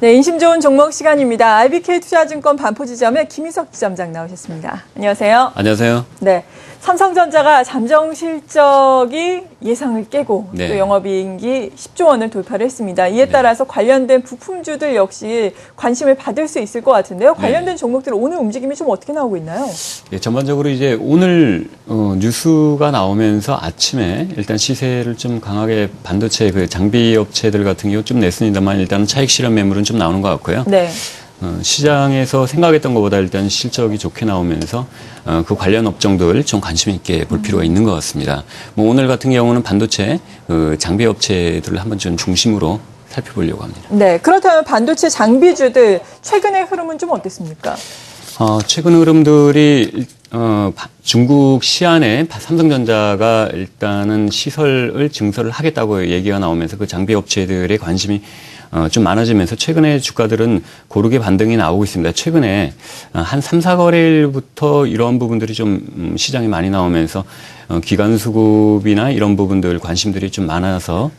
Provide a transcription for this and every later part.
네, 인심 좋은 종목 시간입니다. IBK투자증권 반포지점의 김희석 지점장 나오셨습니다. 안녕하세요. 안녕하세요. 네, 삼성전자가 잠정 실적이 예상을 깨고 네. 또 영업이익이 10조 원을 돌파를 했습니다. 이에 따라서 관련된 부품주들 역시 관심을 받을 수 있을 것 같은데요. 관련된 종목들 오늘 움직임이 좀 어떻게 나오고 있나요? 예, 전반적으로 이제 오늘 뉴스가 나오면서 아침에 일단 시세를 좀 강하게 반도체 그 장비 업체들 같은 경우 좀 냈습니다만 일단 차익 실현 매물은 좀 나오는 것 같고요. 네. 시장에서 생각했던 것보다 일단 실적이 좋게 나오면서 그 관련 업종들 좀 관심 있게 볼 필요가 있는 것 같습니다. 뭐 오늘 같은 경우는 반도체 그 장비 업체들을 한번 좀 중심으로 살펴보려고 합니다. 네, 그렇다면 반도체 장비주들 최근의 흐름은 좀 어땠습니까? 최근 흐름들이 중국 시안에 삼성전자가 일단은 시설을 증설을 하겠다고 얘기가 나오면서 그 장비 업체들의 관심이 좀 많아지면서 최근에 주가들은 고르게 반등이 나오고 있습니다. 최근에 한 3, 4거래일부터 이러한 부분들이 좀 시장에 많이 나오면서 기관 수급이나 이런 부분들 관심들이 좀 많아서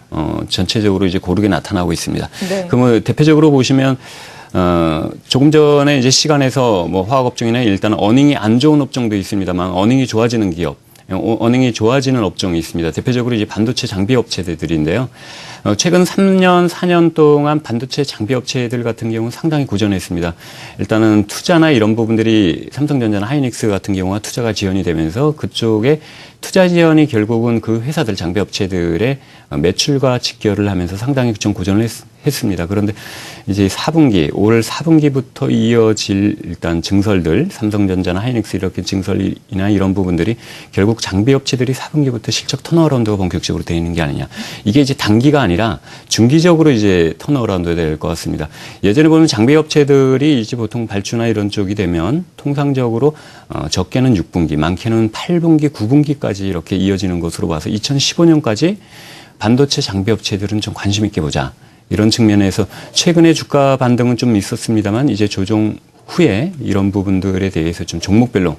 전체적으로 이제 고르게 나타나고 있습니다. 네. 그러면 대표적으로 보시면 조금 전에 이제 시간에서 뭐 화학업종이나 일단 어닝이 안 좋은 업종도 있습니다만 어닝이 좋아지는 기업, 어닝이 좋아지는 업종이 있습니다. 대표적으로 이제 반도체 장비 업체들인데요. 최근 3년, 4년 동안 반도체 장비 업체들 같은 경우는 상당히 고전했습니다. 일단은 투자나 이런 부분들이 삼성전자나 하이닉스 같은 경우가 투자가 지연이 되면서 그쪽에 투자 지연이 결국은 그 회사들 장비 업체들의 매출과 직결을 하면서 상당히 좀 고전을 했습니다. 그런데 이제 4분기, 올 4분기부터 이어질 일단 증설들, 삼성전자나 하이닉스 이렇게 증설이나 이런 부분들이 결국 장비 업체들이 4분기부터 실적 턴어라운드가 본격적으로 되어 있는 게 아니냐. 이게 이제 단기가 아니라 중기적으로 이제 턴어라운드 될 것 같습니다. 예전에 보면 장비 업체들이 이제 보통 발주나 이런 쪽이 되면 통상적으로 적게는 6분기, 많게는 8분기, 9분기까지 이렇게 이어지는 것으로 봐서 2015년까지 반도체 장비 업체들은 좀 관심 있게 보자. 이런 측면에서 최근에 주가 반등은 좀 있었습니다만 이제 조정 후에 이런 부분들에 대해서 좀 종목별로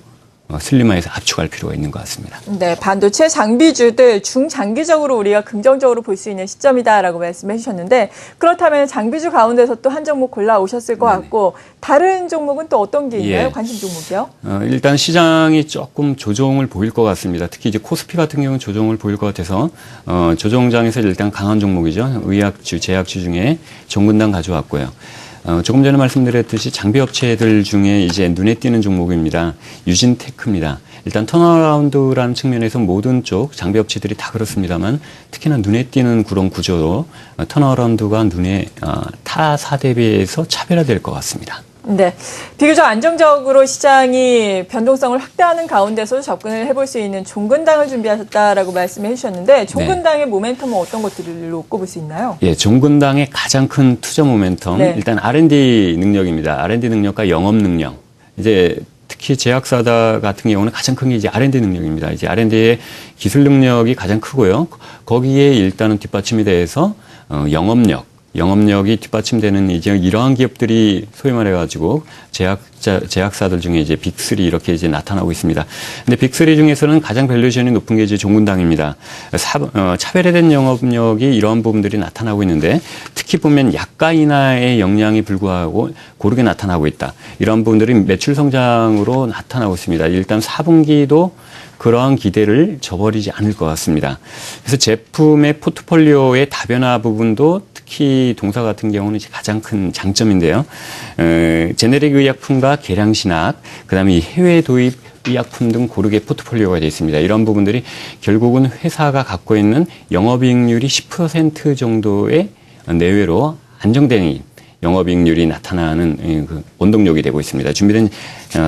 슬림화해서 압축할 필요가 있는 것 같습니다. 네, 반도체 장비주들 중장기적으로 우리가 긍정적으로 볼 수 있는 시점이다라고 말씀해 주셨는데 그렇다면 장비주 가운데서 또 한 종목 골라 오셨을 것 같고 다른 종목은 또 어떤 게 있나요? 관심 종목이요? 일단 시장이 조금 조정을 보일 것 같습니다. 특히 이제 코스피 같은 경우는 조정을 보일 것 같아서 조정장에서 일단 강한 종목이죠. 의약주, 제약주 중에 종근당 가져왔고요. 조금 전에 말씀드렸듯이 장비 업체들 중에 이제 눈에 띄는 종목입니다. 유진테크입니다. 일단 턴어라운드라는 측면에서 모든 쪽 장비 업체들이 다 그렇습니다만 특히나 눈에 띄는 그런 구조로 턴어라운드가 눈에 타사 대비해서 차별화될 것 같습니다. 네, 비교적 안정적으로 시장이 변동성을 확대하는 가운데서 접근을 해볼 수 있는 종근당을 준비하셨다라고 말씀해 주셨는데 종근당의 모멘텀은 어떤 것들로 꼽을 수 있나요? 예, 종근당의 가장 큰 투자 모멘텀 일단 R&D 능력입니다. R&D 능력과 영업 능력. 이제 특히 제약사다 같은 경우는 가장 큰 게 이제 R&D 능력입니다. 이제 R&D의 기술 능력이 가장 크고요. 거기에 일단은 뒷받침이 돼서 영업력이 뒷받침되는 이제 이러한 기업들이 소위 말해가지고 제약사들 중에 이제 빅3 이렇게 이제 나타나고 있습니다. 근데 빅3 중에서는 가장 밸류에이션이 높은 게 이제 종근당입니다. 차별화된 영업력이 이러한 부분들이 나타나고 있는데 특히 보면 약가 인하의 영향이 불구하고 고르게 나타나고 있다. 이러한 부분들이 매출 성장으로 나타나고 있습니다. 일단 4분기도 그러한 기대를 저버리지 않을 것 같습니다. 그래서 제품의 포트폴리오의 다변화 부분도 특히 동사 같은 경우는 이제 가장 큰 장점인데요. 제네릭 의약품과 계량신약, 그다음에 해외 도입 의약품 등 고르게 포트폴리오가 되어 있습니다. 이런 부분들이 결국은 회사가 갖고 있는 영업이익률이 10% 정도의 내외로 안정된 영업이익률이 나타나는 그 원동력이 되고 있습니다. 준비된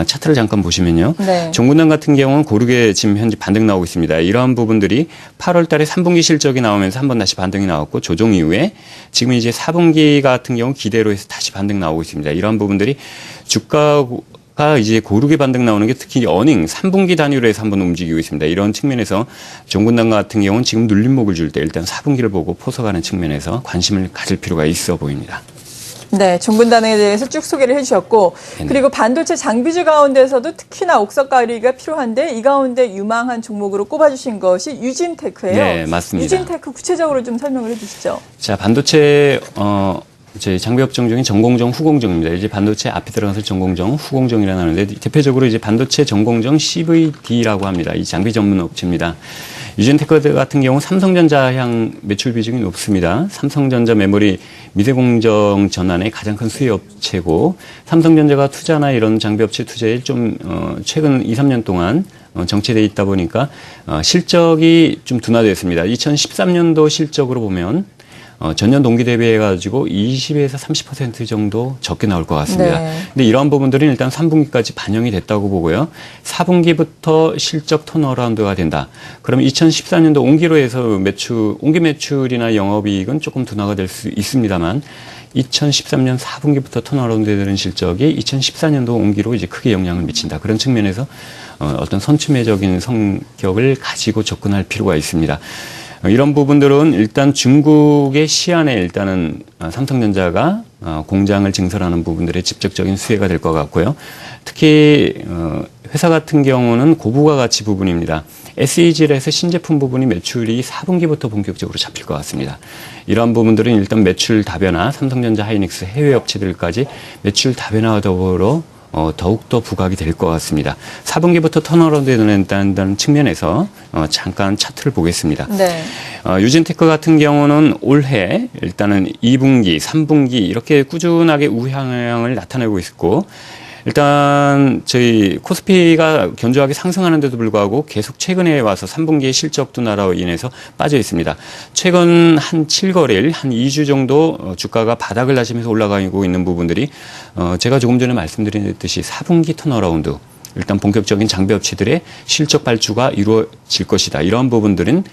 차트를 잠깐 보시면요. 종근당 같은 경우는 고르게 지금 현재 반등 나오고 있습니다. 이러한 부분들이 8월 달에 3분기 실적이 나오면서 한 번 다시 반등이 나왔고 조정 이후에 지금 이제 4분기 같은 경우 기대로 해서 다시 반등 나오고 있습니다. 이러한 부분들이 주가가 이제 고르게 반등 나오는 게 특히 어닝 3분기 단위로 해서 한번 움직이고 있습니다. 이런 측면에서 종근당 같은 경우는 지금 눌림목을 줄 때 일단 4분기를 보고 포석하는 측면에서 관심을 가질 필요가 있어 보입니다. 네, 종근당에 대해서 쭉 소개를 해주셨고 그리고 반도체 장비주 가운데서도 특히나 옥석가리가 필요한데 이 가운데 유망한 종목으로 꼽아주신 것이 유진테크예요. 네, 맞습니다. 유진테크 구체적으로 좀 설명을 해주시죠. 자, 반도체 저희 장비업종 중에 전공정, 후공정입니다. 이제 반도체 앞에 들어가서 전공정, 후공정이라고 하는데 대표적으로 이제 반도체 전공정 CVD라고 합니다. 이 장비 전문 업체입니다. 유진테크 같은 경우 삼성전자향 매출 비중이 높습니다. 삼성전자 메모리 미세공정 전환의 가장 큰 수혜 업체고, 삼성전자가 투자나 이런 장비업체 투자에 좀 최근 2, 3년 동안 정체되어 있다 보니까 실적이 좀 둔화됐습니다. 2013년도 실적으로 보면 전년 동기 대비해가지고 20에서 30% 정도 적게 나올 것 같습니다. 네. 근데 이러한 부분들은 일단 3분기까지 반영이 됐다고 보고요. 4분기부터 실적 턴어라운드가 된다. 그럼 2014년도 온기로 해서 온기 매출이나 영업이익은 조금 둔화가 될 수 있습니다만 2013년 4분기부터 턴어라운드 되는 실적이 2014년도 온기로 이제 크게 영향을 미친다. 그런 측면에서 어떤 선취매적인 성격을 가지고 접근할 필요가 있습니다. 이런 부분들은 일단 중국의 시안에 일단은 삼성전자가 공장을 증설하는 부분들의 직접적인 수혜가 될 것 같고요. 특히 회사 같은 경우는 고부가 가치 부분입니다. SEG에서 신제품 부분이 매출이 4분기부터 본격적으로 잡힐 것 같습니다. 이러한 부분들은 일단 매출 다변화, 삼성전자, 하이닉스 해외 업체들까지 매출 다변화와 더불어 더욱더 부각이 될 것 같습니다. 4분기부터 턴어라운드 된다는 측면에서 잠깐 차트를 보겠습니다. 네. 유진테크 같은 경우는 올해 일단은 2분기, 3분기 이렇게 꾸준하게 우향을 나타내고 있고, 일단 저희 코스피가 견조하게 상승하는데도 불구하고 계속 최근에 와서 3분기의 실적 둔화로 인해서 빠져 있습니다. 최근 한 7거래일, 한 2주 정도 주가가 바닥을 다시면서 올라가고 있는 부분들이 제가 조금 전에 말씀드렸듯이 4분기 턴어라운드, 일단 본격적인 장비 업체들의 실적 발주가 이루어질 것이다. 이러한 부분들은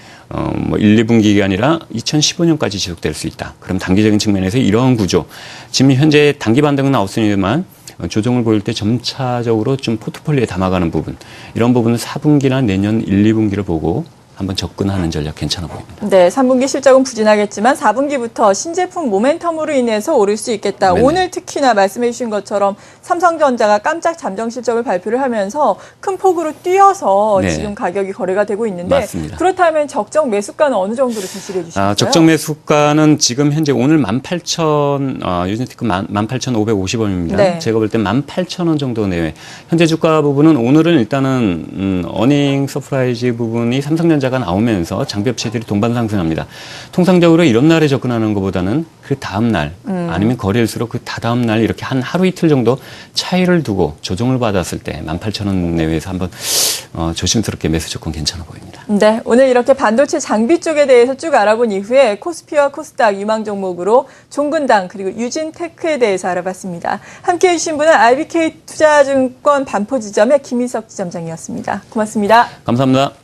1, 2분기가 아니라 2015년까지 지속될 수 있다. 그럼 단기적인 측면에서 이러한 구조, 지금 현재 단기 반등은 나왔습니다만 조정을 보일 때 점차적으로 좀 포트폴리오에 담아가는 부분, 이런 부분은 4분기나 내년 1, 2분기를 보고 한번 접근하는 전략 괜찮아 보입니다. 네, 3분기 실적은 부진하겠지만 4분기부터 신제품 모멘텀으로 인해서 오를 수 있겠다. 네네. 오늘 특히나 말씀해 주신 것처럼 삼성전자가 깜짝 잠정 실적을 발표를 하면서 큰 폭으로 뛰어서 네. 지금 가격이 거래가 되고 있는데, 맞습니다. 그렇다면 적정 매수가는 어느 정도로 제시해 주실까요? 적정 매수가는 지금 현재 오늘 18,000, 유진테크 18,550원입니다. 네. 제가 볼 때 18,000원 정도 내외. 현재 주가 부분은 오늘은 일단은 어닝 서프라이즈 부분이 삼성전자가 나오면서 장비업체들이 동반 상승합니다. 통상적으로 이런 날에 접근하는 것보다는 그 다음 날 아니면 거래일수록 그 다다음 날 이렇게 한 하루 이틀 정도 차이를 두고 조정을 받았을 때 18,000원 내외에서 한번 조심스럽게 매수 조건 괜찮아 보입니다. 네, 오늘 이렇게 반도체 장비 쪽에 대해서 쭉 알아본 이후에 코스피와 코스닥 유망 종목으로 종근당 그리고 유진테크에 대해서 알아봤습니다. 함께해 주신 분은 RBK 투자증권 반포지점의 김희석 지점장이었습니다. 고맙습니다. 감사합니다.